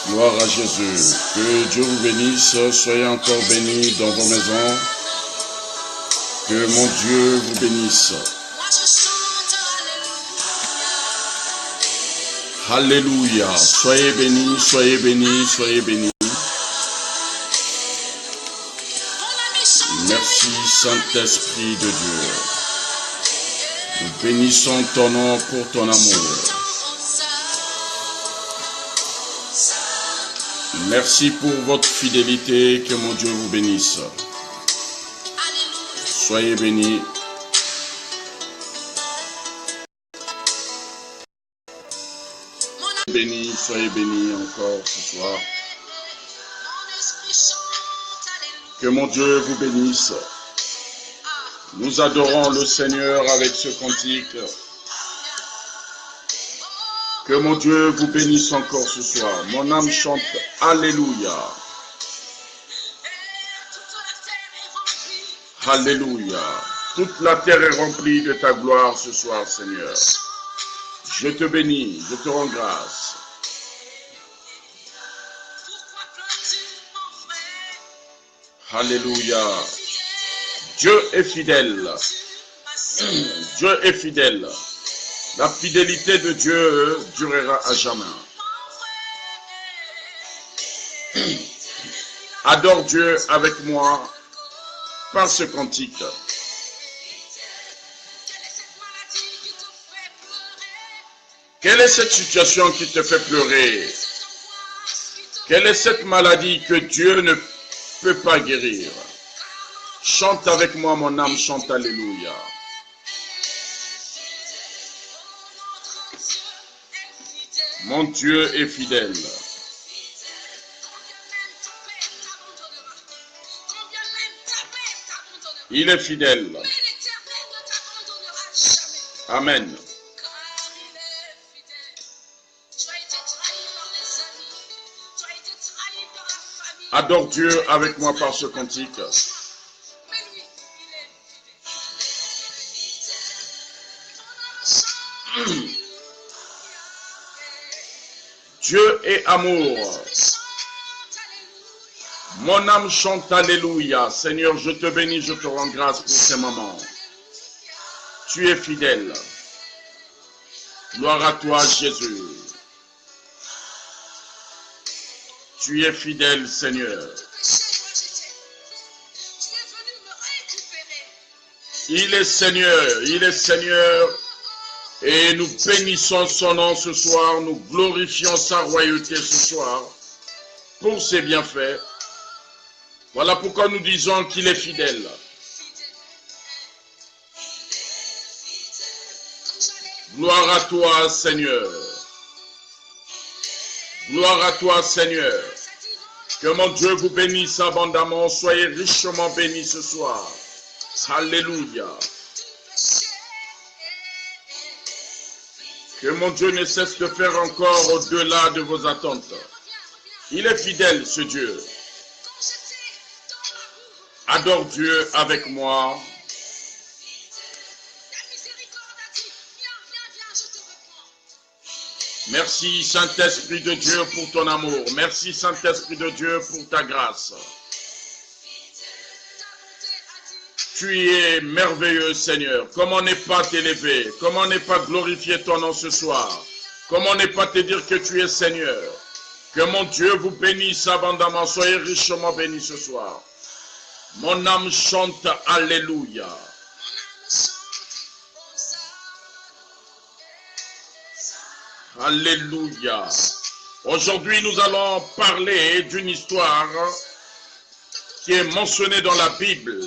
Gloire à Jésus. Que Dieu vous bénisse. Soyez encore bénis dans vos maisons. Que mon Dieu vous bénisse. Alléluia. Soyez bénis, soyez bénis, soyez bénis. Merci Saint-Esprit de Dieu. Nous bénissons ton nom pour ton amour. Merci pour votre fidélité, que mon Dieu vous bénisse. Soyez bénis. Soyez bénis encore ce soir. Que mon Dieu vous bénisse. Nous adorons le Seigneur avec ce cantique. Que mon Dieu vous bénisse encore ce soir. Mon âme chante Alléluia. Alléluia. Toute la terre est remplie de ta gloire ce soir, Seigneur. Je te bénis, je te rends grâce. Alléluia. Dieu est fidèle. Dieu est fidèle. La fidélité de Dieu durera à jamais. Adore Dieu avec moi par ce cantique. Quelle est cette situation qui te fait pleurer? Quelle est cette maladie que Dieu ne peut pas guérir? Chante avec moi, mon âme, chante Alléluia. Mon Dieu est fidèle. Il est fidèle. Amen. Adore Dieu avec moi par ce cantique. Dieu est amour. Mon âme chante Alléluia. Seigneur, je te bénis, je te rends grâce pour ces moments. Tu es fidèle. Gloire à toi, Jésus. Tu es fidèle, Seigneur. Il est Seigneur, et nous bénissons son nom ce soir, nous glorifions sa royauté ce soir, pour ses bienfaits. Voilà pourquoi nous disons qu'il est fidèle. Gloire à toi, Seigneur. Gloire à toi, Seigneur. Que mon Dieu vous bénisse abondamment. Soyez richement bénis ce soir. Alléluia. Que mon Dieu ne cesse de faire encore au-delà de vos attentes. Il est fidèle, ce Dieu. Adore Dieu avec moi. Merci Saint-Esprit de Dieu pour ton amour. Merci Saint-Esprit de Dieu pour ta grâce. Tu es merveilleux, Seigneur. Comment ne pas t'élever? Comment ne pas glorifier ton nom ce soir? Comment ne pas te dire que tu es Seigneur? Que mon Dieu vous bénisse abondamment. Soyez richement bénis ce soir. Mon âme chante Alléluia. Alléluia. Aujourd'hui, nous allons parler d'une histoire qui est mentionnée dans la Bible.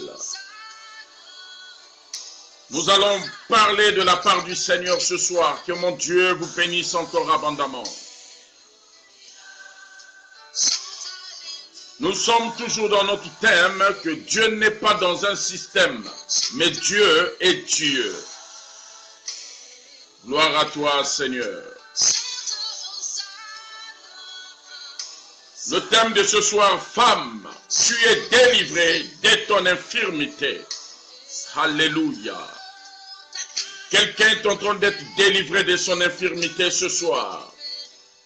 Nous allons parler de la part du Seigneur ce soir. Que mon Dieu vous bénisse encore abondamment. Nous sommes toujours dans notre thème que Dieu n'est pas dans un système, mais Dieu est Dieu. Gloire à toi, Seigneur. Le thème de ce soir, femme, tu es délivrée de ton infirmité. Alléluia. Quelqu'un est en train d'être délivré de son infirmité ce soir.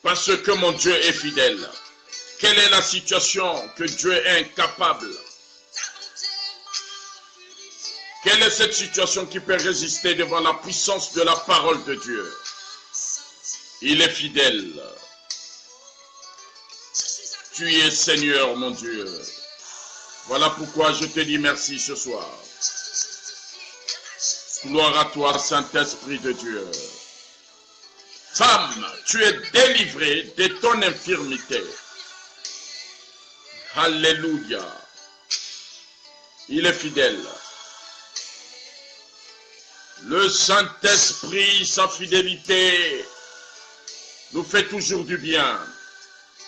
Parce que mon Dieu est fidèle. Quelle est la situation que Dieu est incapable? Quelle est cette situation qui peut résister devant la puissance de la parole de Dieu? Il est fidèle. Tu es Seigneur, mon Dieu. Voilà pourquoi je te dis merci ce soir. Gloire à toi, Saint-Esprit de Dieu. Femme, tu es délivrée de ton infirmité. Alléluia. Il est fidèle. Le Saint-Esprit, sa fidélité, nous fait toujours du bien.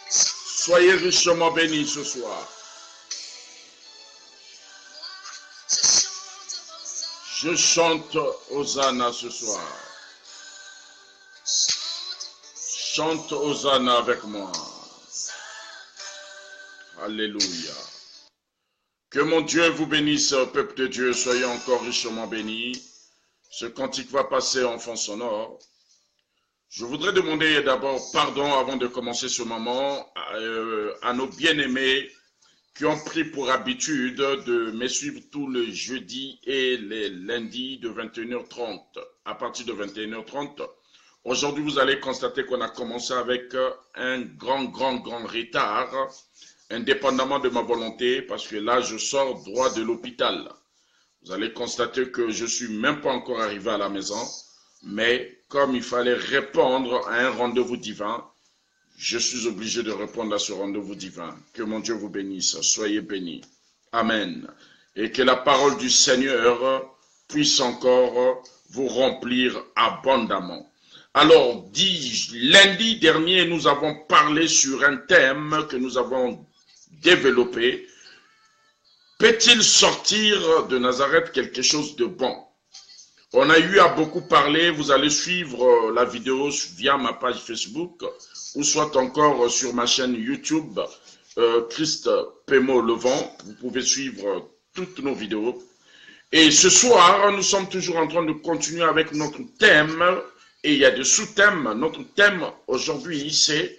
Soyez richement bénis ce soir. Je chante Hosanna ce soir. Chante Hosanna avec moi. Alléluia. Que mon Dieu vous bénisse, peuple de Dieu. Soyez encore richement bénis. Ce cantique va passer en fond sonore. Je voudrais demander d'abord pardon avant de commencer ce moment à nos bien-aimés qui ont pris pour habitude de me suivre tous les jeudis et les lundis de 21h30. À partir de 21h30, aujourd'hui vous allez constater qu'on a commencé avec un grand retard, indépendamment de ma volonté, parce que là je sors droit de l'hôpital. Vous allez constater que je ne suis même pas encore arrivé à la maison, mais comme il fallait répondre à un rendez-vous divin, je suis obligé de répondre à ce rendez-vous divin. Que mon Dieu vous bénisse. Soyez bénis. Amen. Et que la parole du Seigneur puisse encore vous remplir abondamment. Alors, lundi dernier, nous avons parlé sur un thème que nous avons développé. Peut-il sortir de Nazareth quelque chose de bon? On a eu à beaucoup parler. Vous allez suivre la vidéo via ma page Facebook ou soit encore sur ma chaîne YouTube, Christ Pémo Levant. Vous pouvez suivre toutes nos vidéos. Et ce soir, nous sommes toujours en train de continuer avec notre thème. Et il y a des sous-thèmes. Notre thème aujourd'hui, c'est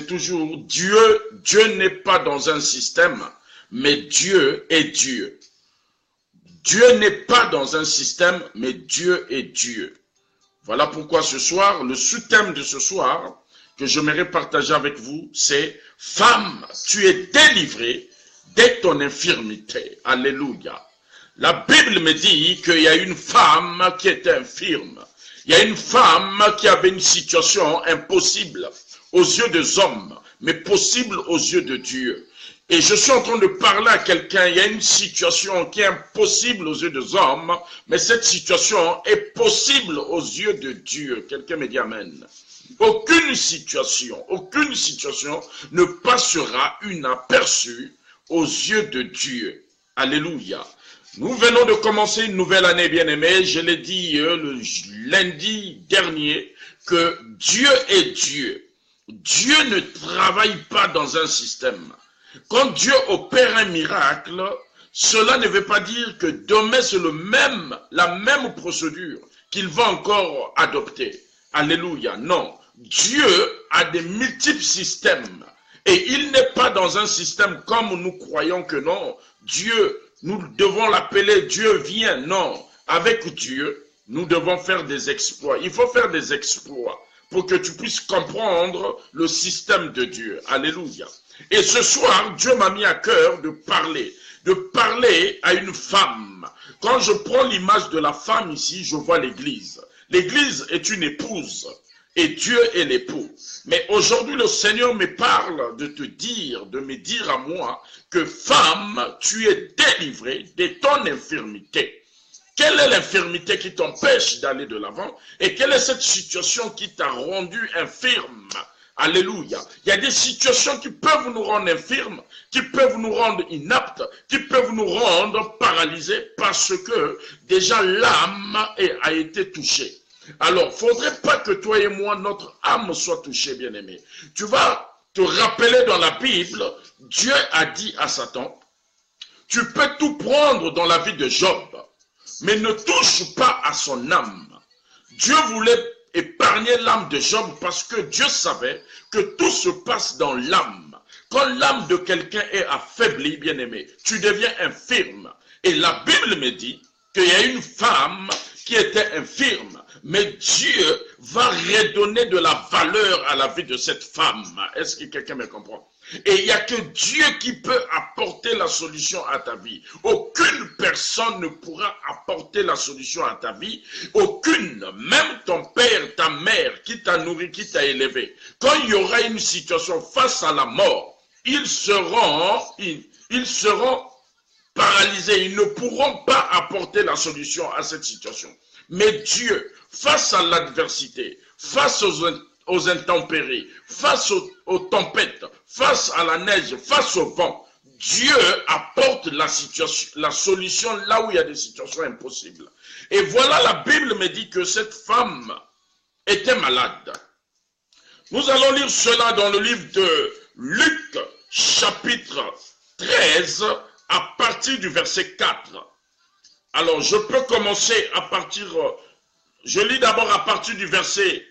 toujours Dieu. Dieu n'est pas dans un système, mais Dieu est Dieu. Dieu n'est pas dans un système, mais Dieu est Dieu. Voilà pourquoi ce soir, le sous-thème de ce soir, que j'aimerais partager avec vous, c'est « Femme, tu es délivrée de ton infirmité. » Alléluia. La Bible me dit qu'il y a une femme qui est infirme. Il y a une femme qui avait une situation impossible aux yeux des hommes, mais possible aux yeux de Dieu. Et je suis en train de parler à quelqu'un, il y a une situation qui est impossible aux yeux des hommes, mais cette situation est possible aux yeux de Dieu. Quelqu'un me dit amen. Aucune situation ne passera inaperçue aux yeux de Dieu. Alléluia. Nous venons de commencer une nouvelle année, bien-aimés. Je l'ai dit le lundi dernier que Dieu est Dieu. Dieu ne travaille pas dans un système. Quand Dieu opère un miracle, cela ne veut pas dire que demain c'est la même procédure qu'il va encore adopter. Alléluia. Non. Dieu a des multiples systèmes. Et il n'est pas dans un système comme nous croyons que non. Dieu, nous devons l'appeler Dieu vient. Non. Avec Dieu, nous devons faire des exploits. Il faut faire des exploits pour que tu puisses comprendre le système de Dieu. Alléluia. Et ce soir, Dieu m'a mis à cœur de parler à une femme. Quand je prends l'image de la femme ici, je vois l'église. L'église est une épouse et Dieu est l'époux. Mais aujourd'hui, le Seigneur me parle de me dire à moi que femme, tu es délivrée de ton infirmité. Quelle est l'infirmité qui t'empêche d'aller de l'avant? Et quelle est cette situation qui t'a rendu infirme? Alléluia. Il y a des situations qui peuvent nous rendre infirmes, qui peuvent nous rendre inaptes, qui peuvent nous rendre paralysés parce que déjà l'âme a été touchée. Alors, il ne faudrait pas que toi et moi, notre âme soit touchée, bien-aimé. Tu vas te rappeler dans la Bible, Dieu a dit à Satan, tu peux tout prendre dans la vie de Job, mais ne touche pas à son âme. Dieu voulait épargné l'âme de Job parce que Dieu savait que tout se passe dans l'âme. Quand l'âme de quelqu'un est affaiblie, bien-aimé, tu deviens infirme. Et la Bible me dit qu'il y a une femme qui était infirme, mais Dieu va redonner de la valeur à la vie de cette femme. Est-ce que quelqu'un me comprend? Et il n'y a que Dieu qui peut apporter la solution à ta vie. Aucune personne ne pourra apporter la solution à ta vie. Aucune, même ton père, ta mère, qui t'a nourri, qui t'a élevé. Quand il y aura une situation face à la mort, ils seront paralysés. Ils ne pourront pas apporter la solution à cette situation. Mais Dieu, face à l'adversité, face aux intempéries, face aux tempêtes, face à la neige, face au vent, Dieu apporte la solution là où il y a des situations impossibles. Et voilà, la Bible me dit que cette femme était malade. Nous allons lire cela dans le livre de Luc, chapitre 13, à partir du verset 4. Alors, je peux commencer à partir, je lis d'abord à partir du verset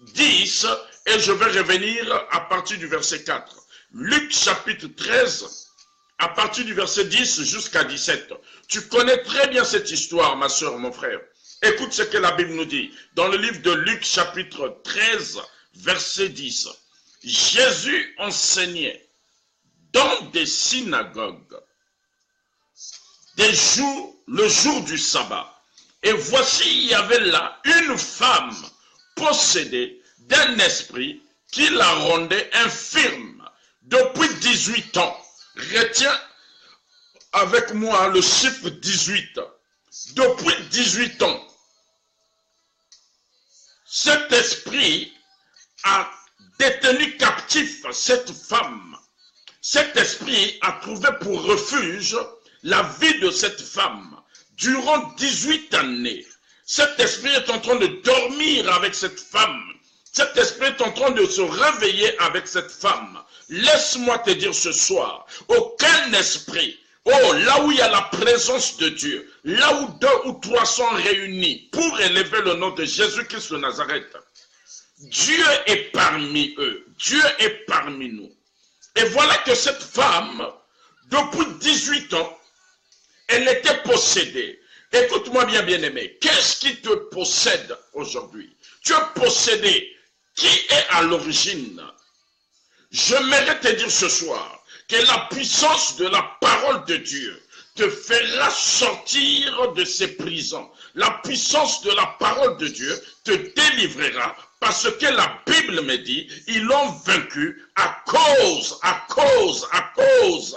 10 et je vais revenir à partir du verset 4. Luc chapitre 13, à partir du verset 10 jusqu'à 17. Tu connais très bien cette histoire, ma soeur, mon frère. Écoute ce que la Bible nous dit. Dans le livre de Luc chapitre 13, verset 10. Jésus enseignait dans des synagogues le jour du sabbat. Et voici, il y avait là une femme possédée d'un esprit qui la rendait infirme depuis 18 ans. Retiens avec moi le chiffre 18. Depuis 18 ans, cet esprit a détenu captif cette femme. Cet esprit a trouvé pour refuge la vie de cette femme durant 18 années. Cet esprit est en train de dormir avec cette femme. Cet esprit est en train de se réveiller avec cette femme. Laisse-moi te dire ce soir, aucun esprit, là où il y a la présence de Dieu, là où 2 ou 3 sont réunis pour élever le nom de Jésus-Christ de Nazareth, Dieu est parmi eux, Dieu est parmi nous. Et voilà que cette femme, depuis 18 ans, elle était possédée. Écoute-moi bien, bien-aimé. Qu'est-ce qui te possède aujourd'hui? Tu es possédé. Qui est à l'origine? J'aimerais te dire ce soir que la puissance de la parole de Dieu te fera sortir de ces prisons. La puissance de la parole de Dieu te délivrera parce que la Bible me dit, ils l'ont vaincu à cause,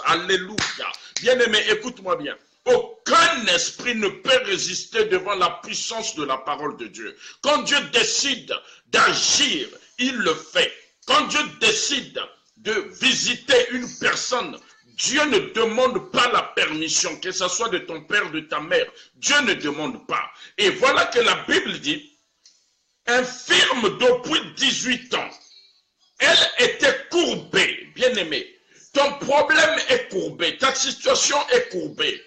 alléluia. Bien-aimé, écoute-moi bien. Aucun esprit ne peut résister devant la puissance de la parole de Dieu. Quand Dieu décide d'agir, il le fait. Quand Dieu décide de visiter une personne, Dieu ne demande pas la permission, que ce soit de ton père, de ta mère. Dieu ne demande pas. Et voilà que la Bible dit, infirme depuis 18 ans, elle était courbée, bien-aimée. Ton problème est courbé, ta situation est courbée.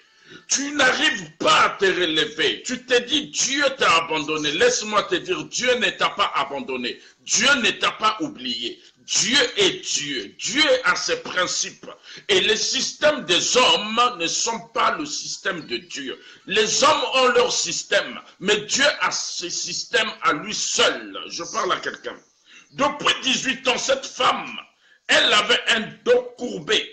Tu n'arrives pas à te relever. Tu te dis, Dieu t'a abandonné. Laisse-moi te dire, Dieu ne t'a pas abandonné. Dieu ne t'a pas oublié. Dieu est Dieu. Dieu a ses principes. Et les systèmes des hommes ne sont pas le système de Dieu. Les hommes ont leur système, mais Dieu a ses systèmes à lui seul. Je parle à quelqu'un. Depuis 18 ans, cette femme, elle avait un dos courbé.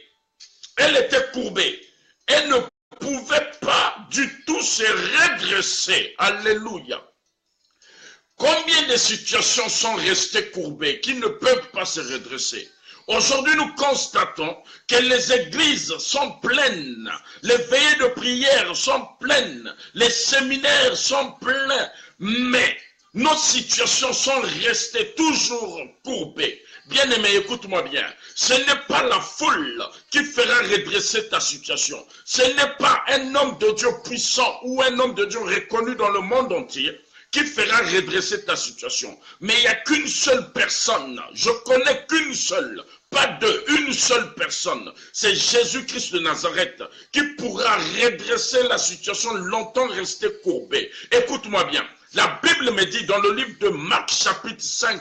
Elle était courbée. Elle ne pouvait pas du tout se redresser. Alléluia. Combien de situations sont restées courbées qui ne peuvent pas se redresser? Aujourd'hui, nous constatons que les églises sont pleines, les veillées de prière sont pleines, les séminaires sont pleins, mais nos situations sont restées toujours courbées. Bien-aimé, écoute-moi bien. Ce n'est pas la foule qui fera redresser ta situation. Ce n'est pas un homme de Dieu puissant ou un homme de Dieu reconnu dans le monde entier qui fera redresser ta situation. Mais il n'y a qu'une seule personne. Je connais qu'une seule. Pas deux, une seule personne. C'est Jésus-Christ de Nazareth qui pourra redresser la situation longtemps restée courbée. Écoute-moi bien. La Bible me dit dans le livre de Marc chapitre 5,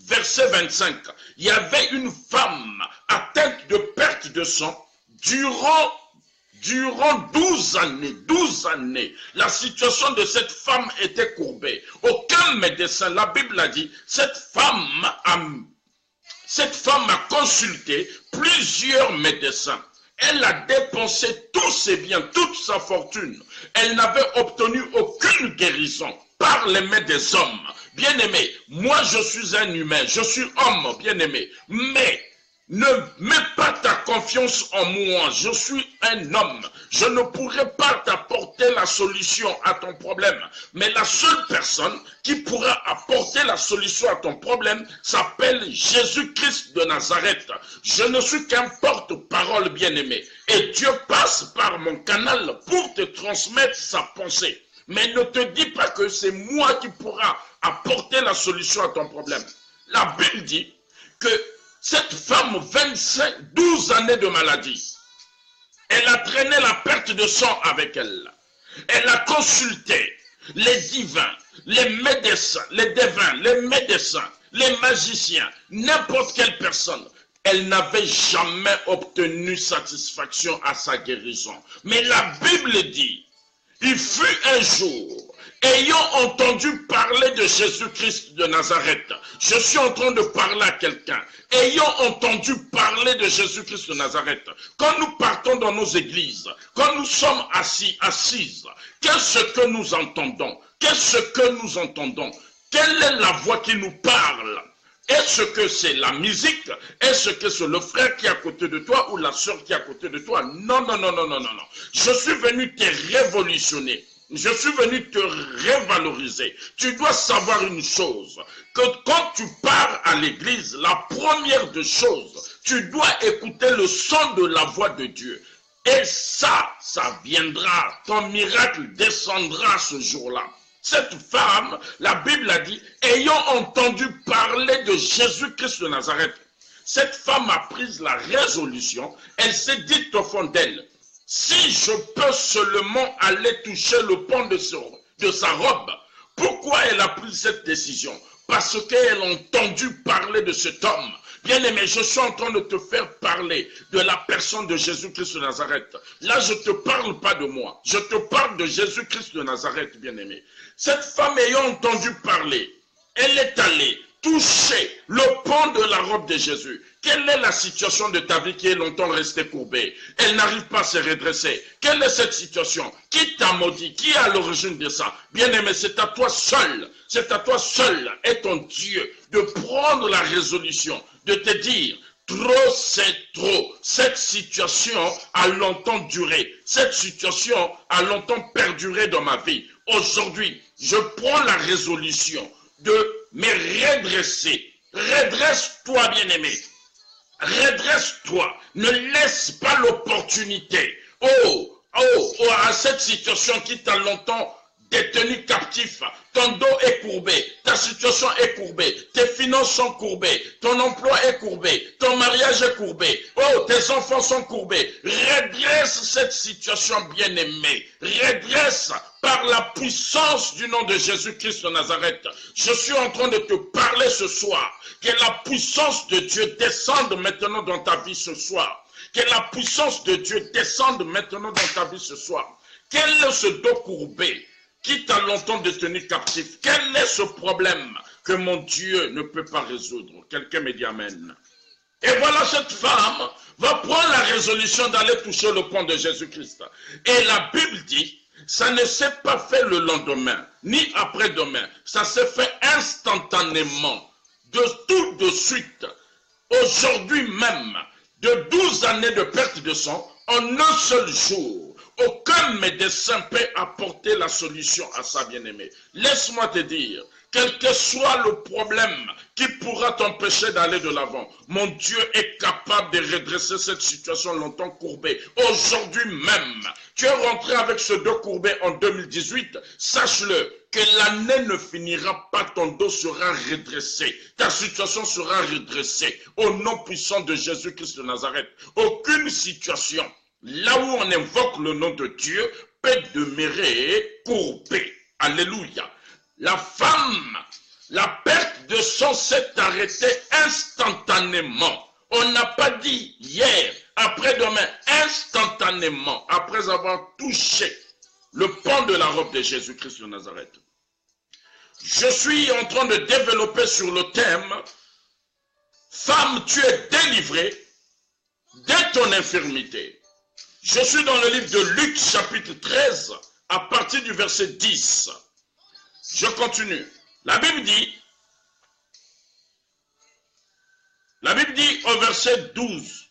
verset 25, il y avait une femme atteinte de perte de sang durant 12 années, la situation de cette femme était courbée. Aucun médecin, la Bible a dit, cette femme a consulté plusieurs médecins. Elle a dépensé tous ses biens, toute sa fortune. Elle n'avait obtenu aucune guérison par les mains des hommes. Bien-aimé, moi je suis un humain, je suis homme, bien-aimé, mais ne mets pas ta confiance en moi, je suis un homme. Je ne pourrai pas t'apporter la solution à ton problème. Mais la seule personne qui pourra apporter la solution à ton problème s'appelle Jésus-Christ de Nazareth. Je ne suis qu'un porte-parole bien-aimé. Et Dieu passe par mon canal pour te transmettre sa pensée. Mais ne te dis pas que c'est moi qui pourra apporter la solution à ton problème. La Bible dit que cette femme, 12 années de maladie, elle a traîné la perte de sang avec elle. Elle a consulté les divins, les médecins, les devins, les médecins, les magiciens, n'importe quelle personne. Elle n'avait jamais obtenu satisfaction à sa guérison. Mais la Bible dit, il fut un jour, ayant entendu parler de Jésus-Christ de Nazareth, je suis en train de parler à quelqu'un, ayant entendu parler de Jésus-Christ de Nazareth, quand nous partons dans nos églises, quand nous sommes assises, qu'est-ce que nous entendons? Qu'est-ce que nous entendons? Quelle est la voix qui nous parle? Est-ce que c'est la musique? Est-ce que c'est le frère qui est à côté de toi ou la soeur qui est à côté de toi? Non, non, non, non, non, non, non. Je suis venu te révolutionner. Je suis venu te révaloriser. Tu dois savoir une chose, que quand tu pars à l'église, la première des choses, tu dois écouter le son de la voix de Dieu. Et ça viendra, ton miracle descendra ce jour-là. Cette femme, la Bible a dit, ayant entendu parler de Jésus-Christ de Nazareth, cette femme a pris la résolution, elle s'est dit au fond d'elle, si je peux seulement aller toucher le pan de sa robe, pourquoi elle a pris cette décision? Parce qu'elle a entendu parler de cet homme. Bien-aimé, je suis en train de te faire parler de la personne de Jésus-Christ de Nazareth. Là, je ne te parle pas de moi. Je te parle de Jésus-Christ de Nazareth, bien-aimé. Cette femme ayant entendu parler, elle est allée toucher le pan de la robe de Jésus. Quelle est la situation de ta vie qui est longtemps restée courbée? Elle n'arrive pas à se redresser. Quelle est cette situation? Qui t'a maudit? Qui est à l'origine de ça? Bien-aimé, c'est à toi seul. C'est à toi seul et ton Dieu de prendre la résolution, de te dire, trop c'est trop. Cette situation a longtemps duré. Cette situation a longtemps perduré dans ma vie. Aujourd'hui, je prends la résolution de me redresser. Redresse-toi, bien-aimé. Redresse-toi. Ne laisse pas l'opportunité. À cette situation qui t'a longtemps détenu captif. Ton dos est courbé, ta situation est courbée, tes finances sont courbées, ton emploi est courbé, ton mariage est courbé, tes enfants sont courbés. Redresse cette situation, bien-aimée. Redresse par la puissance du nom de Jésus-Christ de Nazareth. Je suis en train de te parler ce soir. Que la puissance de Dieu descende maintenant dans ta vie ce soir. Que la puissance de Dieu descende maintenant dans ta vie ce soir. Quel est ce dos courbé qui t'a longtemps détenu captif? Quel est ce problème que mon Dieu ne peut pas résoudre? Quelqu'un me dit amen. Et voilà, cette femme va prendre la résolution d'aller toucher le pan de Jésus-Christ. Et la Bible dit, ça ne s'est pas fait le lendemain, ni après-demain. Ça s'est fait instantanément, tout de suite. Aujourd'hui même, de 12 années de perte de sang, en un seul jour. Aucun médecin peut apporter la solution à ça, bien-aimé. Laisse-moi te dire, quel que soit le problème qui pourra t'empêcher d'aller de l'avant, mon Dieu est capable de redresser cette situation longtemps courbée. Aujourd'hui même, tu es rentré avec ce dos courbé en 2018, sache-le, que l'année ne finira pas, ton dos sera redressé, ta situation sera redressée, au nom puissant de Jésus-Christ de Nazareth. Aucune situation, là où on invoque le nom de Dieu, peut demeurer courbé. Alléluia. La femme, la perte de sang s'est arrêtée instantanément. On n'a pas dit hier, après-demain, instantanément, après avoir touché le pan de la robe de Jésus-Christ de Nazareth. Je suis en train de développer sur le thème « Femme, tu es délivrée de ton infirmité ». Je suis dans le livre de Luc, chapitre 13, à partir du verset 10. Je continue. La Bible dit au verset 12.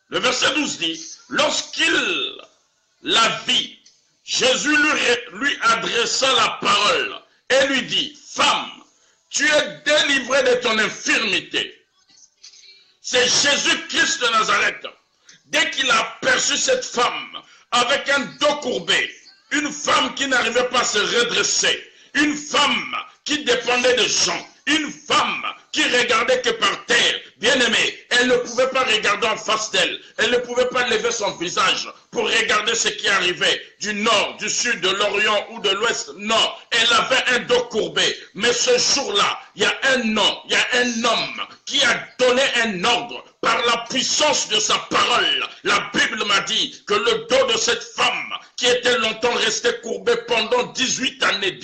Le verset 12 dit, lorsqu'il la vit, Jésus lui adressa la parole et lui dit, femme, tu es délivrée de ton infirmité. C'est Jésus-Christ de Nazareth. Dès qu'il a aperçu cette femme avec un dos courbé, une femme qui n'arrivait pas à se redresser, une femme qui dépendait de gens, une femme qui regardait que par terre, bien-aimée, elle ne pouvait pas regarder en face d'elle, elle ne pouvait pas lever son visage pour regarder ce qui arrivait du nord, du sud, de l'Orient ou de l'Ouest. Non, elle avait un dos courbé. Mais ce jour-là, il y a un homme qui a donné un ordre par la puissance de sa parole. La Bible m'a dit que le dos de cette femme qui était longtemps resté courbé pendant 18 années,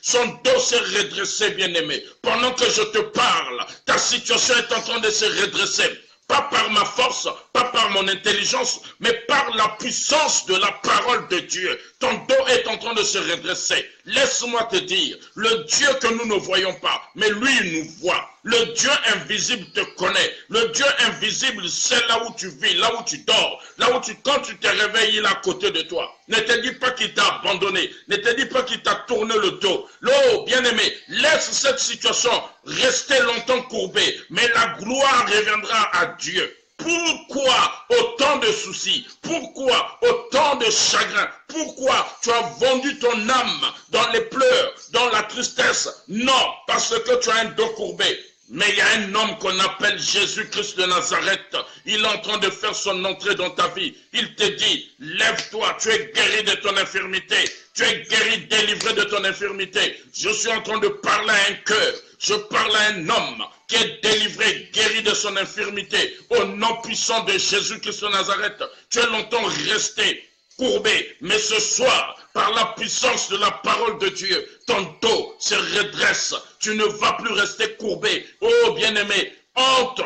son dos s'est redressé, bien-aimé. Pendant que je te parle, ta situation est en train de se redresser. Pas par ma force, pas par mon intelligence, mais par la puissance de la parole de Dieu. Ton dos est en train de se redresser. Laisse-moi te dire, le Dieu que nous ne voyons pas, mais lui il nous voit. Le Dieu invisible te connaît. Le Dieu invisible sait là où tu vis, là où tu dors, quand tu te réveilles, il est à côté de toi. Ne te dis pas qu'il t'a abandonné. Ne te dis pas qu'il t'a tourné le dos. Oh, bien-aimé, laisse cette situation rester longtemps courbée, mais la gloire reviendra à Dieu. Pourquoi autant de soucis? Pourquoi autant de chagrin? Pourquoi tu as vendu ton âme dans les pleurs, dans la tristesse? Non, parce que tu as un dos courbé. Mais il y a un homme qu'on appelle Jésus-Christ de Nazareth. Il est en train de faire son entrée dans ta vie. Il te dit, lève-toi, tu es guéri de ton infirmité. Tu es guéri, délivré de ton infirmité. Je suis en train de parler à un cœur. Je parle à un homme qui est délivré, guéri de son infirmité. Au nom puissant de Jésus-Christ de Nazareth, tu es longtemps resté courbé. Mais ce soir, par la puissance de la parole de Dieu, ton dos se redresse. Tu ne vas plus rester courbé. Oh bien-aimé, honte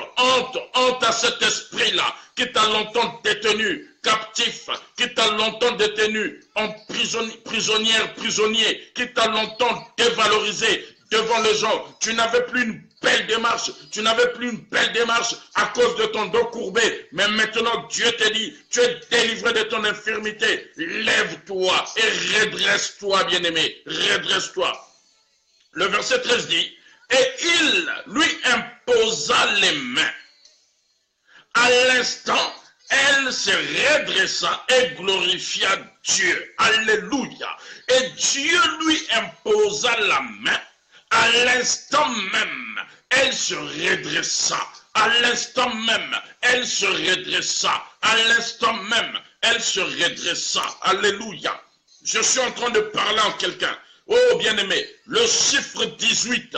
à cet esprit-là qui t'a longtemps détenu, captif, qui t'a longtemps détenu, en prisonnier, qui t'a longtemps dévalorisé devant les gens. Tu n'avais plus une belle démarche. Tu n'avais plus une belle démarche à cause de ton dos courbé. Mais maintenant, Dieu te dit, tu es délivré de ton infirmité. Lève-toi et redresse-toi, bien-aimé. Redresse-toi. Le verset 13 dit, et il lui imposa les mains. À l'instant, elle se redressa et glorifia Dieu. Alléluia. Et Dieu lui imposa la main. À l'instant même, elle se redressa. À l'instant même, elle se redressa. À l'instant même, elle se redressa. Alléluia. Je suis en train de parler en quelqu'un. Oh, bien-aimé, le chiffre 18,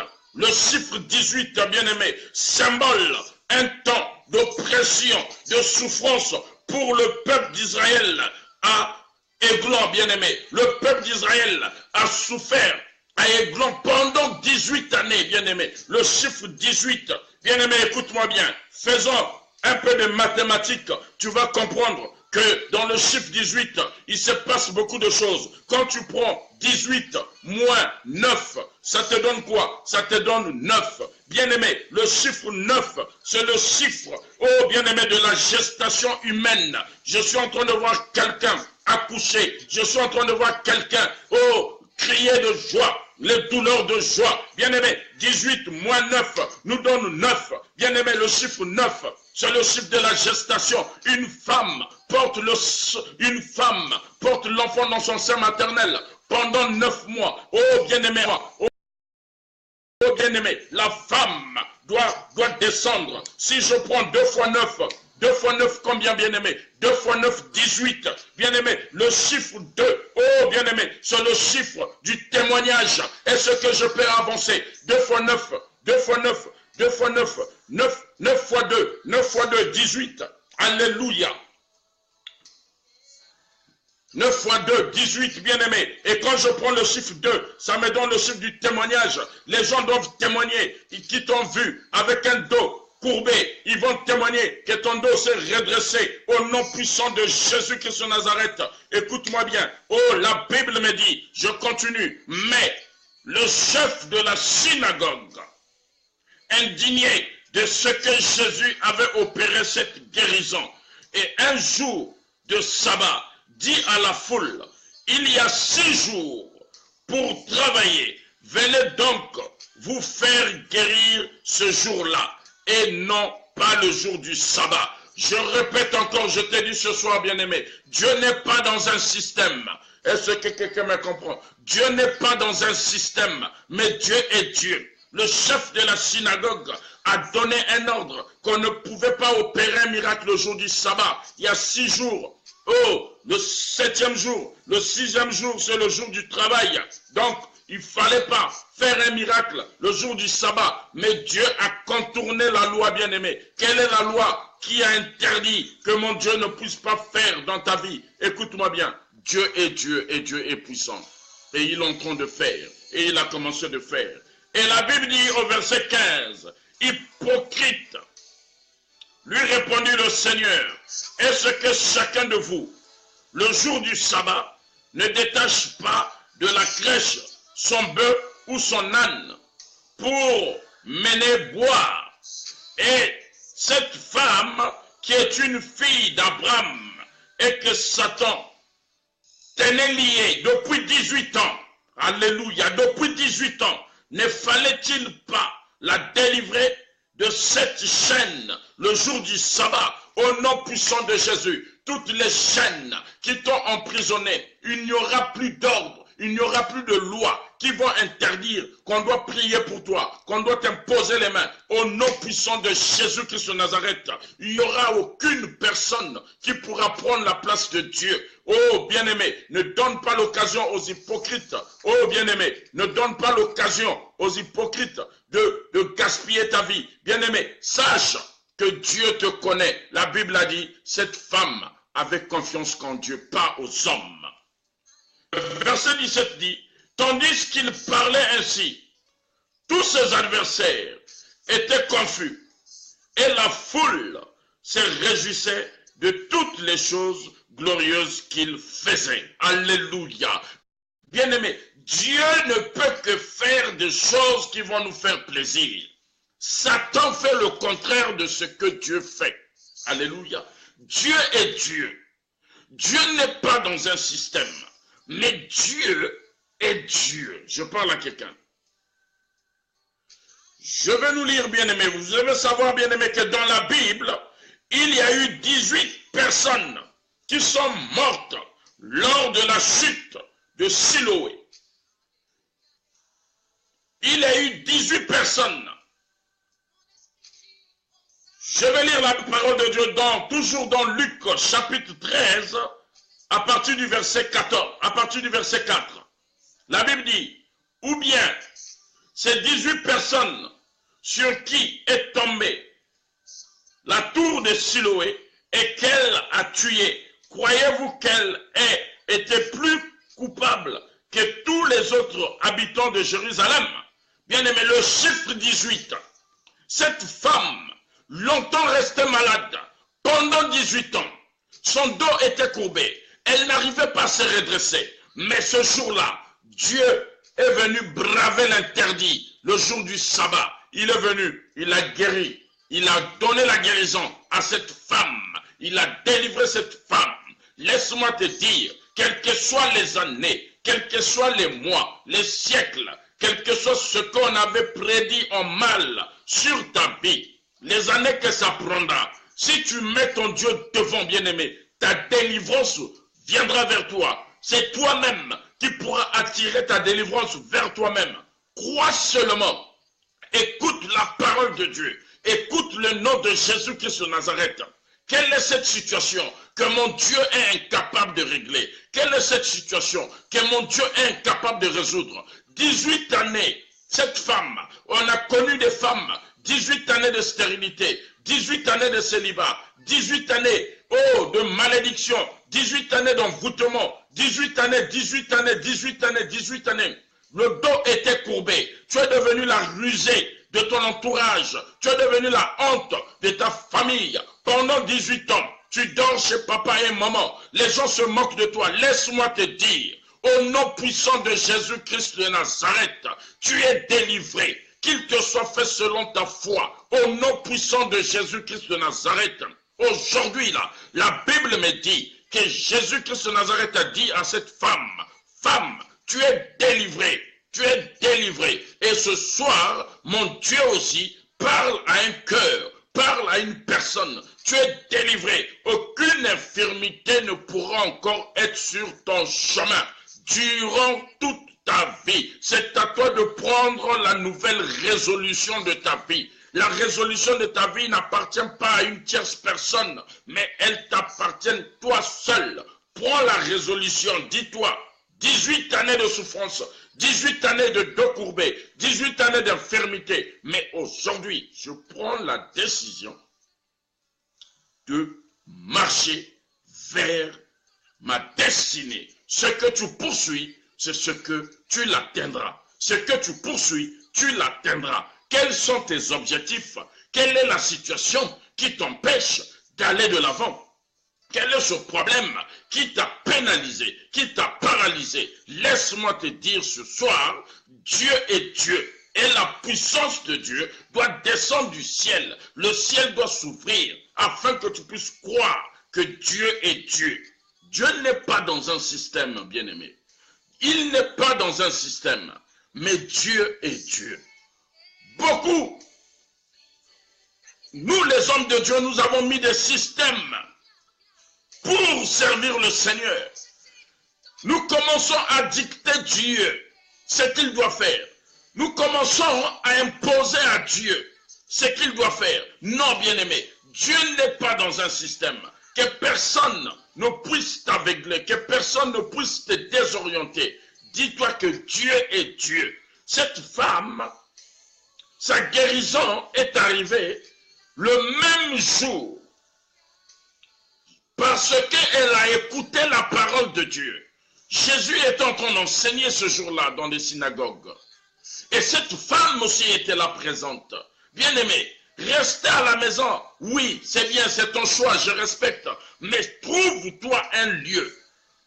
bien-aimé, symbole un temps d'oppression, de souffrance pour le peuple d'Israël à Églon, bien-aimé. Le peuple d'Israël a souffert à Églon pendant 18 années, bien-aimé. Le chiffre 18, bien-aimé, écoute-moi bien. Faisons un peu de mathématiques, tu vas comprendre que dans le chiffre 18, il se passe beaucoup de choses. Quand tu prends 18 moins 9, ça te donne quoi? Ça te donne 9. Bien-aimé, le chiffre 9, c'est le chiffre, oh bien-aimé, de la gestation humaine. Je suis en train de voir quelqu'un accoucher. Je suis en train de voir quelqu'un, oh, crier de joie, les douleurs de joie. Bien-aimé, 18 moins 9 nous donne 9. Bien-aimé, le chiffre 9, c'est le chiffre de la gestation. Une femme porte l'enfant dans son sein maternel pendant 9 mois. Oh bien-aimé, la femme doit descendre. Si je prends 2 fois 9, 2 fois 9, combien, bien-aimé? 2 fois 9, 18. Bien-aimé, le chiffre 2, oh, bien-aimé, c'est le chiffre du témoignage. Est-ce que je peux avancer? 2 fois 9, 2 fois 9, 2 fois 9, 9 fois 2, 9 fois 2, 18. Alléluia. 9 fois 2, 18, bien-aimé. Et quand je prends le chiffre 2, ça me donne le chiffre du témoignage. Les gens doivent témoigner qui t'ont vu avec un dos courbé. Ils vont témoigner que ton dos s'est redressé au nom puissant de Jésus-Christ de Nazareth. Écoute-moi bien. Oh, la Bible me dit, je continue, mais le chef de la synagogue, indigné de ce que Jésus avait opéré cette guérison, et un jour de sabbat, dit à la foule, il y a 6 jours pour travailler, venez donc vous faire guérir ce jour-là, et non pas le jour du sabbat. Je répète encore, je t'ai dit ce soir, bien-aimé, Dieu n'est pas dans un système. Est-ce que quelqu'un me comprend? Dieu n'est pas dans un système, mais Dieu est Dieu. Le chef de la synagogue a donné un ordre qu'on ne pouvait pas opérer un miracle le jour du sabbat. Il y a 6 jours. Oh, le 7e jour, le 6e jour, c'est le jour du travail. Donc, il ne fallait pas faire un miracle le jour du sabbat. Mais Dieu a contourné la loi, bien-aimée. Quelle est la loi qui a interdit que mon Dieu ne puisse pas faire dans ta vie? Écoute-moi bien. Dieu est Dieu et Dieu est puissant. Et il est en train de faire. Et il a commencé de faire. Et la Bible dit au verset 15, hypocrite, lui répondit le Seigneur, est-ce que chacun de vous, le jour du sabbat, ne détache pas de la crèche son bœuf ou son âne pour mener boire? Et cette femme qui est une fille d'Abraham et que Satan tenait liée depuis 18 ans, alléluia, depuis 18 ans, ne fallait-il pas la délivrer de cette chaîne le jour du sabbat au nom puissant de Jésus? Toutes les chaînes qui t'ont emprisonné, il n'y aura plus d'ordre, il n'y aura plus de loi qui vont interdire qu'on doit prier pour toi, qu'on doit t'imposer les mains. Au nom puissant de Jésus-Christ de Nazareth, il n'y aura aucune personne qui pourra prendre la place de Dieu. Oh bien-aimé, ne donne pas l'occasion aux hypocrites. Oh bien-aimé, ne donne pas l'occasion aux hypocrites de gaspiller ta vie. Bien-aimé, sache que Dieu te connaît. La Bible a dit, cette femme avait confiance qu'en Dieu, pas aux hommes. Verset 17 dit, tandis qu'il parlait ainsi, tous ses adversaires étaient confus et la foule se réjouissait de toutes les choses glorieuses qu'il faisait. Alléluia. Bien-aimé, Dieu ne peut que faire des choses qui vont nous faire plaisir. Satan fait le contraire de ce que Dieu fait. Alléluia. Dieu est Dieu. Dieu n'est pas dans un système. Mais Dieu est Dieu. Je parle à quelqu'un. Je vais nous lire, bien-aimés. Vous devez savoir, bien-aimés, que dans la Bible, il y a eu 18 personnes qui sont mortes lors de la chute de Siloé. Il y a eu 18 personnes. Je vais lire la parole de Dieu toujours dans Luc chapitre 13, à partir du verset 14, à partir du verset 4. La Bible dit, ou bien ces 18 personnes sur qui est tombée la tour de Siloé et qu'elle a tué, croyez-vous qu'elle ait été plus coupable que tous les autres habitants de Jérusalem? Bien aimé, le chiffre 18, cette femme, longtemps restée malade, pendant 18 ans, son dos était courbé, elle n'arrivait pas à se redresser, mais ce jour-là, Dieu est venu braver l'interdit, le jour du sabbat, il est venu, il a guéri, il a donné la guérison à cette femme, il a délivré cette femme. Laisse-moi te dire, quelles que soient les années, quels que soient les mois, les siècles, quel que soit ce qu'on avait prédit en mal sur ta vie, les années que ça prendra, si tu mets ton Dieu devant, bien-aimé, ta délivrance viendra vers toi. C'est toi-même qui pourras attirer ta délivrance vers toi-même. Crois seulement. Écoute la parole de Dieu. Écoute le nom de Jésus-Christ de Nazareth. Quelle est cette situation que mon Dieu est incapable de régler? Quelle est cette situation que mon Dieu est incapable de résoudre? 18 années, cette femme, on a connu des femmes, 18 années de stérilité, 18 années de célibat, 18 années de malédiction, 18 années d'envoûtement, 18 années, 18 années, 18 années, 18 années. Le dos était courbé. Tu es devenu la rusée de ton entourage. Tu es devenu la honte de ta famille. Pendant 18 ans, tu dors chez papa et maman. Les gens se moquent de toi. Laisse-moi te dire, au nom puissant de Jésus-Christ de Nazareth, tu es délivré. Qu'il te soit fait selon ta foi. Au nom puissant de Jésus-Christ de Nazareth. Aujourd'hui, là, la Bible me dit que Jésus-Christ de Nazareth a dit à cette femme, femme, tu es délivré, tu es délivré. Et ce soir, mon Dieu aussi parle à un cœur, parle à une personne. Tu es délivré. Aucune infirmité ne pourra encore être sur ton chemin durant toute ta vie. C'est à toi de prendre la nouvelle résolution de ta vie. La résolution de ta vie n'appartient pas à une tierce personne, mais elle t'appartient toi seul. Prends la résolution, dis-toi, 18 années de souffrance, 18 années de dos courbés, 18 années d'infirmité. Mais aujourd'hui, je prends la décision de marcher vers ma destinée. Ce que tu poursuis, c'est ce que tu l'atteindras. Ce que tu poursuis, tu l'atteindras. Quels sont tes objectifs? Quelle est la situation qui t'empêche d'aller de l'avant? Quel est ce problème qui t'a pénalisé, qui t'a paralysé? Laisse-moi te dire ce soir, Dieu est Dieu. Et la puissance de Dieu doit descendre du ciel. Le ciel doit s'ouvrir afin que tu puisses croire que Dieu est Dieu. Dieu n'est pas dans un système, bien-aimé. Il n'est pas dans un système, mais Dieu est Dieu. Beaucoup, nous les hommes de Dieu, nous avons mis des systèmes pour servir le Seigneur. Nous commençons à dicter Dieu ce qu'il doit faire. Nous commençons à imposer à Dieu ce qu'il doit faire. Non, bien-aimé, Dieu n'est pas dans un système. Que personne ne puisse t'aveugler, que personne ne puisse te désorienter. Dis-toi que Dieu est Dieu. Cette femme, sa guérison est arrivée le même jour parce qu'elle a écouté la parole de Dieu. Jésus est en train d'enseigner ce jour-là dans les synagogues. Et cette femme aussi était là présente. Bien-aimé, rester à la maison, oui, c'est bien, c'est ton choix, je respecte. Mais trouve-toi un lieu.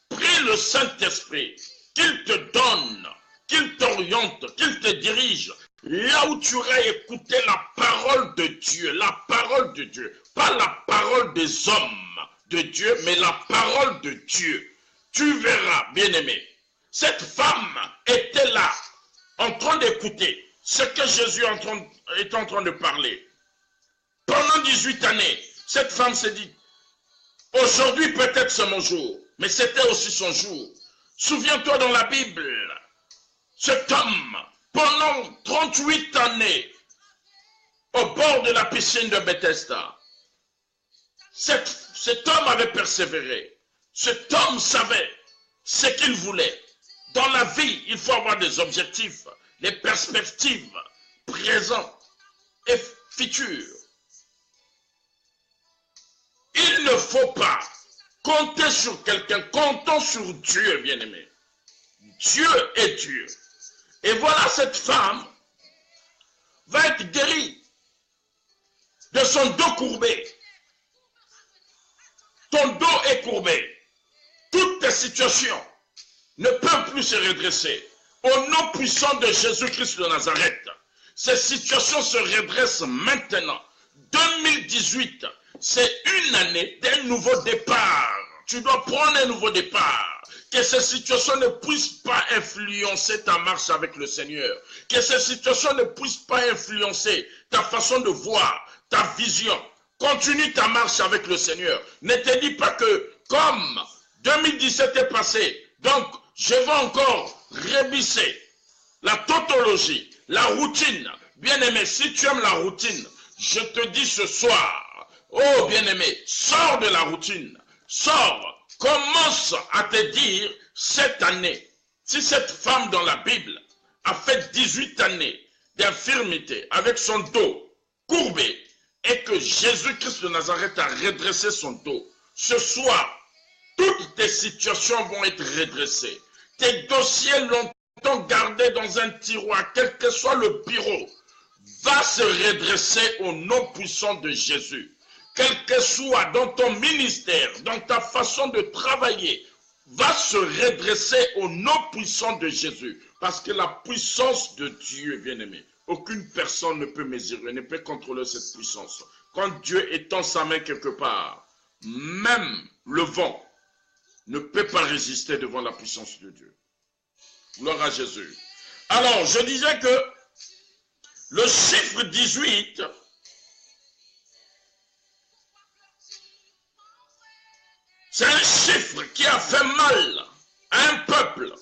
Prie le Saint-Esprit, qu'il te donne, qu'il t'oriente, qu'il te dirige. Là où tu auras écouté la parole de Dieu, la parole de Dieu, pas la parole des hommes de Dieu, mais la parole de Dieu. Tu verras, bien-aimé, cette femme était là, en train d'écouter ce que Jésus est en train de parler. Pendant 18 années, cette femme s'est dit, aujourd'hui peut-être c'est mon jour, mais c'était aussi son jour. Souviens-toi dans la Bible, cet homme, pendant 38 années, au bord de la piscine de Bethesda, cet homme avait persévéré. Cet homme savait ce qu'il voulait. Dans la vie, il faut avoir des objectifs, des perspectives, présents et futurs. Il ne faut pas compter sur quelqu'un, comptons sur Dieu, bien-aimé. Dieu est Dieu. Et voilà, cette femme va être guérie de son dos courbé. Ton dos est courbé. Toutes tes situations ne peuvent plus se redresser. Au nom puissant de Jésus-Christ de Nazareth, ces situations se redressent maintenant. 2018, c'est une année d'un nouveau départ. Tu dois prendre un nouveau départ. Que ces situations ne puissent pas influencer ta marche avec le Seigneur. Que ces situations ne puissent pas influencer ta façon de voir, ta vision. Continue ta marche avec le Seigneur. Ne te dis pas que comme 2017 est passé, donc je vais encore révisser la tautologie, la routine. Bien-aimé, si tu aimes la routine, je te dis ce soir, Oh bien-aimé, sors de la routine. Sors. Commence à te dire cette année. Si cette femme dans la Bible a fait 18 années d'infirmité avec son dos courbé et que Jésus-Christ de Nazareth a redressé son dos, ce soir, toutes tes situations vont être redressées. Tes dossiers longtemps gardés dans un tiroir, quel que soit le bureau, va se redresser au nom puissant de Jésus. Quel que soit dans ton ministère, dans ta façon de travailler, va se redresser au nom puissant de Jésus. Parce que la puissance de Dieu, bien-aimé, aucune personne ne peut mesurer, ne peut contrôler cette puissance. Quand Dieu étend sa main quelque part, même le vent ne peut pas résister devant la puissance de Dieu. Gloire à Jésus. Alors, je disais que le chiffre 18, c'est un chiffre qui a fait mal à un peuple,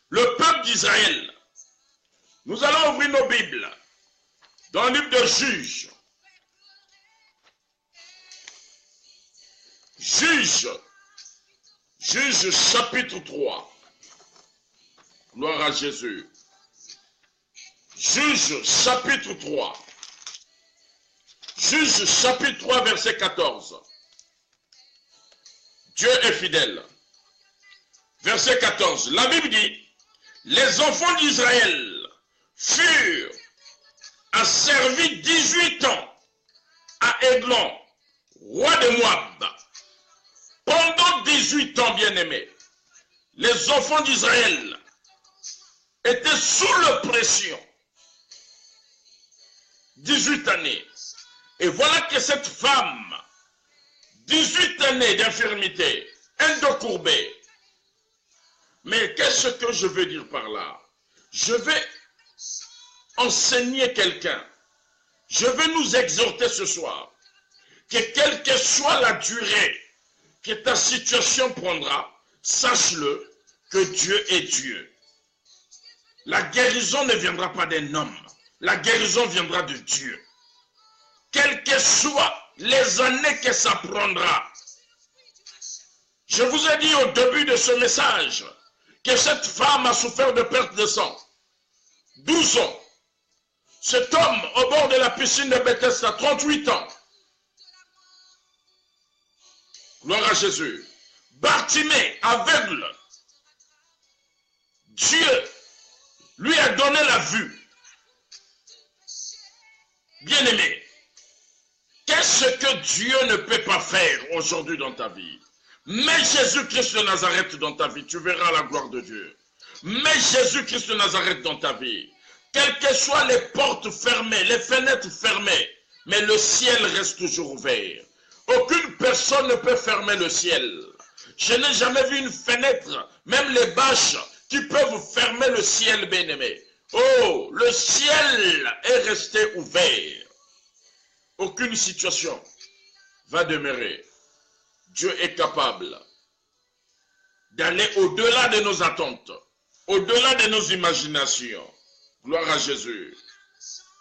le peuple d'Israël. Nous allons ouvrir nos Bibles dans le livre de Juges. Juges chapitre 3. Gloire à Jésus. Juges chapitre 3. Juges chapitre 3 verset 14. Dieu est fidèle. Verset 14. La Bible dit, les enfants d'Israël furent asservis 18 ans à Églon, roi de Moab. Pendant 18 ans, bien-aimés, les enfants d'Israël étaient sous l'oppression. 18 années. Et voilà que cette femme, 18 années d'infirmité, un dos courbé. Mais qu'est-ce que je veux dire par là? Je vais enseigner quelqu'un. Je vais nous exhorter ce soir que quelle que soit la durée que ta situation prendra, sache-le que Dieu est Dieu. La guérison ne viendra pas d'un homme. La guérison viendra de Dieu. Quelles que soient les années que ça prendra. Je vous ai dit au début de ce message que cette femme a souffert de perte de sang. 12 ans. Cet homme au bord de la piscine de Bethesda, 38 ans. Gloire à Jésus. Bartimée, aveugle. Dieu lui a donné la vue. Bien-aimé, qu'est-ce que Dieu ne peut pas faire aujourd'hui dans ta vie? Mets Jésus-Christ de Nazareth dans ta vie, tu verras la gloire de Dieu. Mets Jésus-Christ de Nazareth dans ta vie. Quelles que soient les portes fermées, les fenêtres fermées, mais le ciel reste toujours ouvert. Aucune personne ne peut fermer le ciel. Je n'ai jamais vu une fenêtre, même les bâches, qui peuvent fermer le ciel, bien-aimé. Oh, le ciel est resté ouvert. Aucune situation va demeurer. Dieu est capable d'aller au-delà de nos attentes, au-delà de nos imaginations. Gloire à Jésus.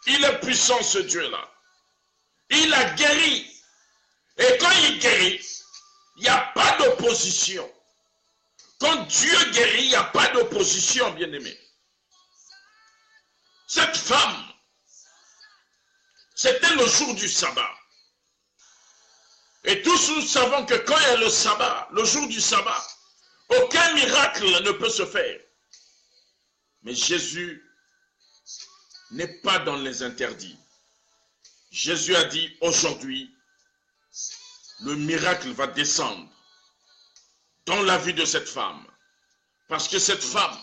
Il est puissant, ce Dieu-là. Il a guéri. Et quand il guérit, il n'y a pas d'opposition. Quand Dieu guérit, il n'y a pas d'opposition, bien-aimé. Cette femme, c'était le jour du sabbat. Et tous nous savons que quand il y a le sabbat, le jour du sabbat, aucun miracle ne peut se faire. Mais Jésus n'est pas dans les interdits. Jésus a dit aujourd'hui, le miracle va descendre dans la vie de cette femme. Parce que cette femme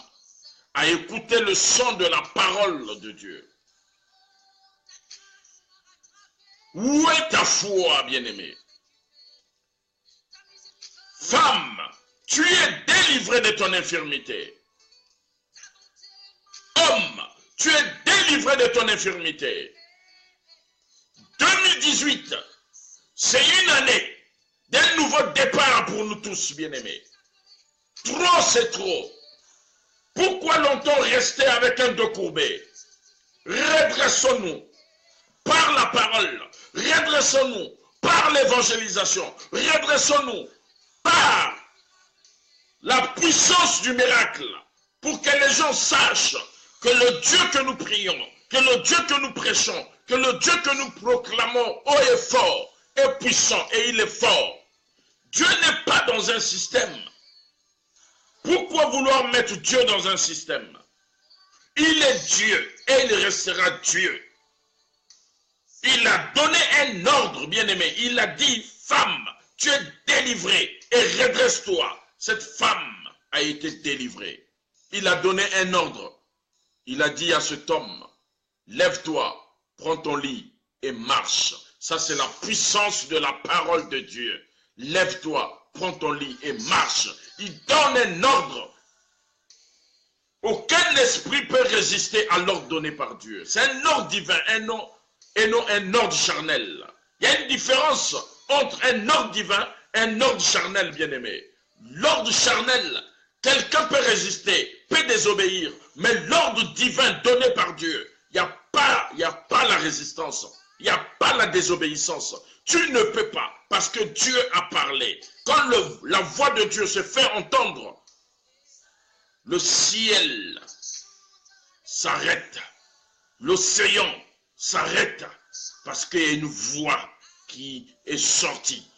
a écouté le son de la parole de Dieu. Où est ta foi, bien-aimée? Femme, tu es délivrée de ton infirmité. Homme, tu es délivré de ton infirmité. 2018, c'est une année d'un nouveau départ pour nous tous, bien-aimés. Trop, c'est trop. Pourquoi longtemps rester avec un dos courbé? Redressons-nous par la parole. Redressons-nous par l'évangélisation. Redressons-nous par la puissance du miracle pour que les gens sachent que le Dieu que nous prions, que le Dieu que nous prêchons, que le Dieu que nous proclamons haut et fort est puissant et il est fort. Dieu n'est pas dans un système. Pourquoi vouloir mettre Dieu dans un système? Il est Dieu et il restera Dieu. Il a donné un ordre, bien-aimé. Il a dit, femme, tu es délivrée et redresse-toi. Cette femme a été délivrée. Il a donné un ordre. Il a dit à cet homme, lève-toi, prends ton lit et marche. Ça, c'est la puissance de la parole de Dieu. Lève-toi, prends ton lit et marche. Il donne un ordre. Aucun esprit peut résister à l'ordre donné par Dieu. C'est un ordre divin, et non un ordre charnel. Il y a une différence entre un ordre divin et un ordre charnel, bien-aimé. L'ordre charnel, quelqu'un peut résister, peut désobéir, mais l'ordre divin donné par Dieu, il n'y a pas la résistance, il n'y a pas la désobéissance. Tu ne peux pas, parce que Dieu a parlé. Quand la voix de Dieu se fait entendre, le ciel s'arrête, l'océan s'arrête, parce qu'il y a une voix qui est sortie,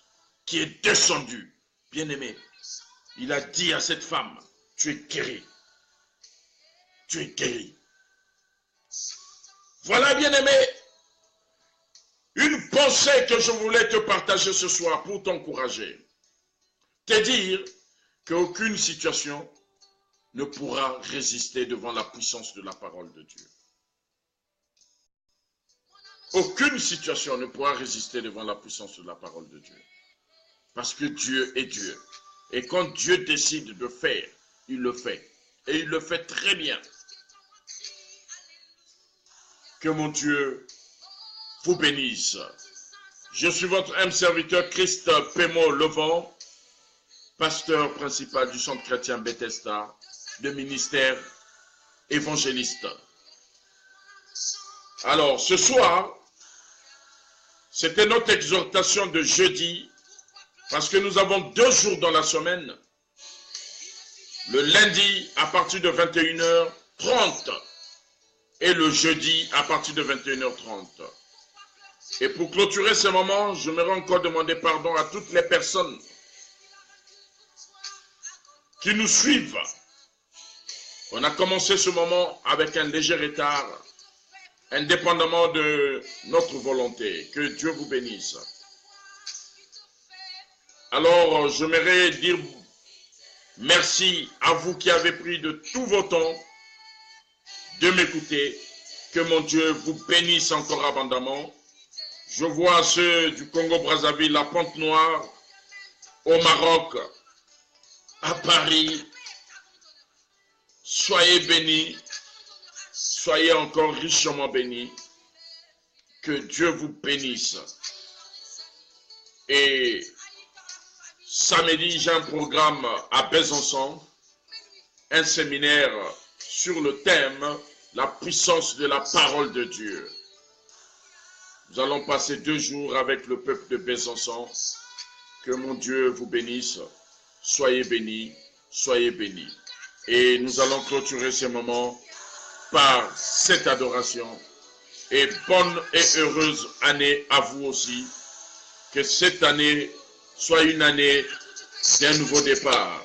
qui est descendue. Bien-aimé, il a dit à cette femme, tu es guérie. Tu es guérie. Voilà, bien-aimé, une pensée que je voulais te partager ce soir pour t'encourager. Te dire qu'aucune situation ne pourra résister devant la puissance de la parole de Dieu. Aucune situation ne pourra résister devant la puissance de la parole de Dieu. Parce que Dieu est Dieu. Et quand Dieu décide de faire, il le fait. Et il le fait très bien. Que mon Dieu vous bénisse. Je suis votre humble serviteur Christ Pémo Levant, pasteur principal du centre chrétien Bethesda, de ministère évangéliste. Alors, ce soir, c'était notre exhortation de jeudi, parce que nous avons 2 jours dans la semaine. Le lundi à partir de 21h30 et le jeudi à partir de 21h30. Et pour clôturer ce moment, je j'aimerais encore demander pardon à toutes les personnes qui nous suivent. On a commencé ce moment avec un léger retard, indépendamment de notre volonté. Que Dieu vous bénisse. Alors, j'aimerais dire merci à vous qui avez pris de tout votre temps de m'écouter. Que mon Dieu vous bénisse encore abondamment. Je vois ceux du Congo-Brazzaville, la Pointe-Noire, au Maroc, à Paris. Soyez bénis, soyez encore richement bénis. Que Dieu vous bénisse. Et samedi, j'ai un programme à Besançon, un séminaire sur le thème « La puissance de la parole de Dieu ». Nous allons passer 2 jours avec le peuple de Besançon. Que mon Dieu vous bénisse. Soyez bénis, soyez bénis. Et nous allons clôturer ce moment par cette adoration. Et bonne et heureuse année à vous aussi. Que cette année soit une année d'un nouveau départ.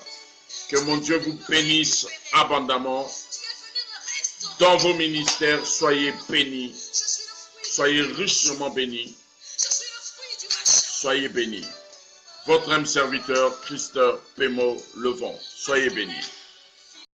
Que mon Dieu vous bénisse abondamment. Dans vos ministères, soyez bénis. Soyez richement bénis. Soyez bénis. Votre âme serviteur, Christ Pémo Levant. Soyez bénis.